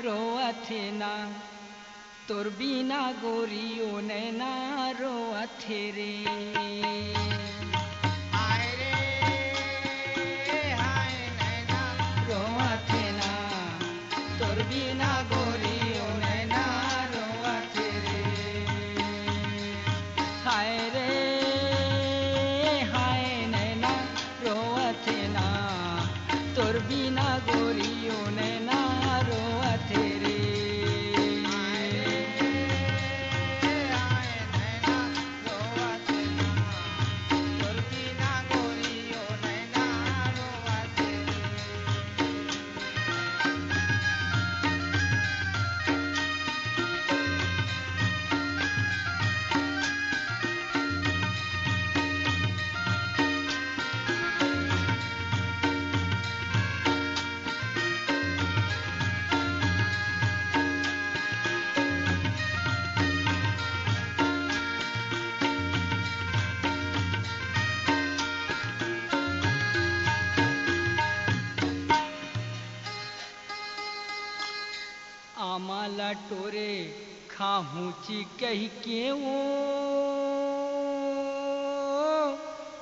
रोअथे ना तोर बिना गोरियो नैना रोअथे रे। हाय रे हाय नैना रोअथे ना तोर बिना गोरियो नैना रोअथे रे। हाय रे हाय नैना रोअथे ना तोर बिना गोरियो नैना रोअथे रे। हाय रे हाय नैना रोवथे ना तोर बिना गोरियो नैना रोवथे आमाला टोरे खाहूची कह के वो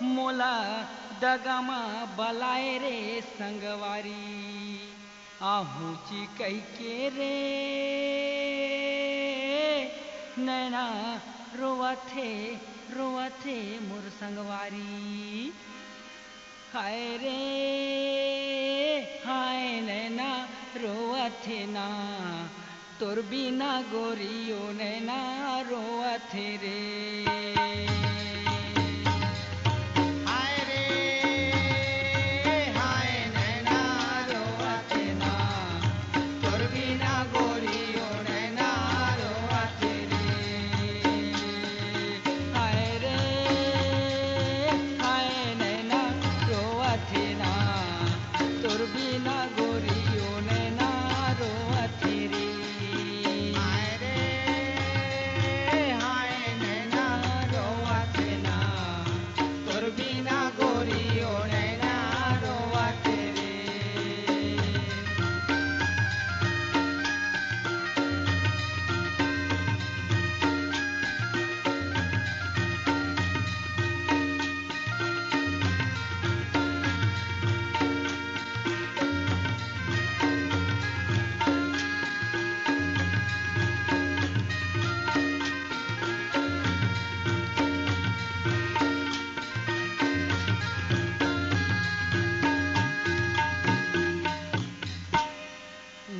मोला दगमा बलाए रे संगवारी। आहूची कह के रे नैना रोवथे रोवथे मोर संगवारी। हाय रे हाय नैना रोअथे ना तोर बिना गोरियो नैना रोअथे रे। हाय रे हाय नैना रोअथे ना तोर बिना गोरियो नैना रोअथे रे। हाय रे हाय नैना रोअथे ना तोर बिना गोरियो नैना रोअथे रे। हाय रे हाय नैना रोअथे ना तोर बिना गोरियो नैना रोअथे रे।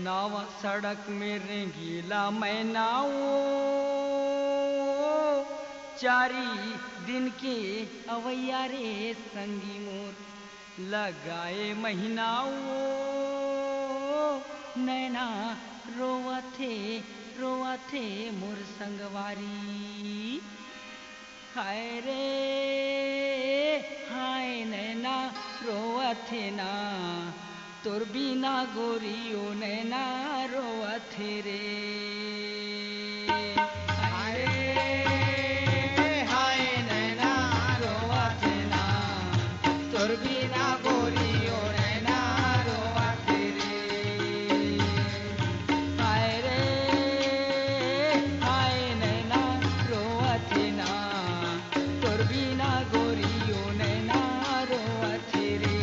नाव सड़क में रेंगीला मैं नाव चारी दिन के अवैया रे संगी मोर लगाए महीनाओ नैना रोवथे रोवथे मोर संगवारी। हाय रे हाय नैना रोवथे ना तोर बिना गोरियो नैना रोवथे रे। हाय रे हाय नैना रोवथे ना तोर बिना गोरियो नैना रोवथे रे। हाय रे हाय नैना रोवथे ना तोर बिना गोरियो नैना रोवथे रे।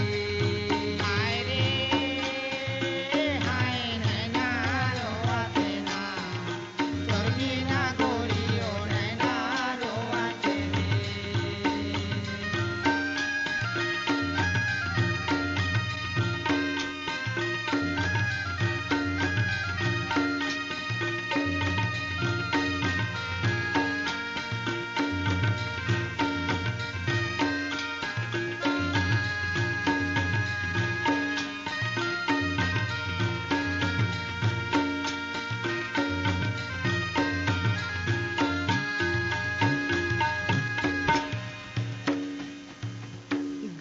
हाय रे हाय नैना रोवथे ना तोर बिना गोरियो नैना रोवथे रे।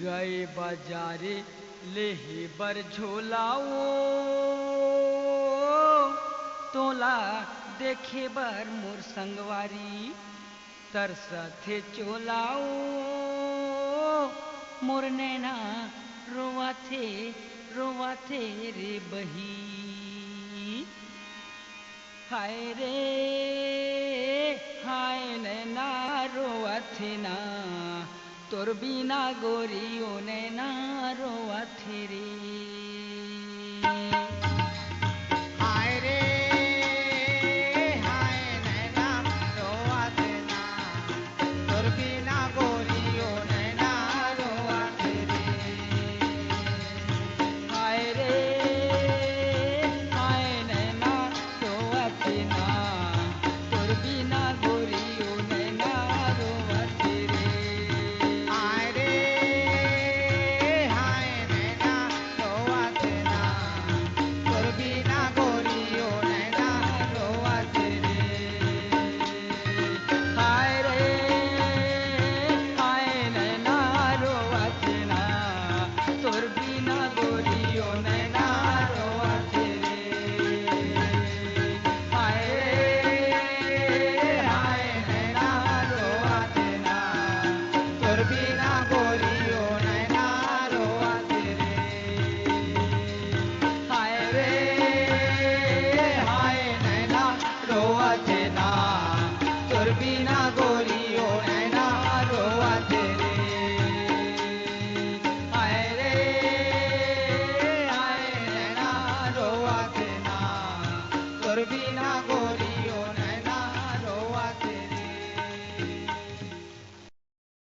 गए बाजारे लेहे बर झोलाओ तोला देखे बर मोर संगवारी तरसथे चोलाओ मोर नैना रोवाथे रोवाथे रे बही। हाय रे हाय नैना रोआथे ना तोर बिना गोरी ओ नैना रोआथे रे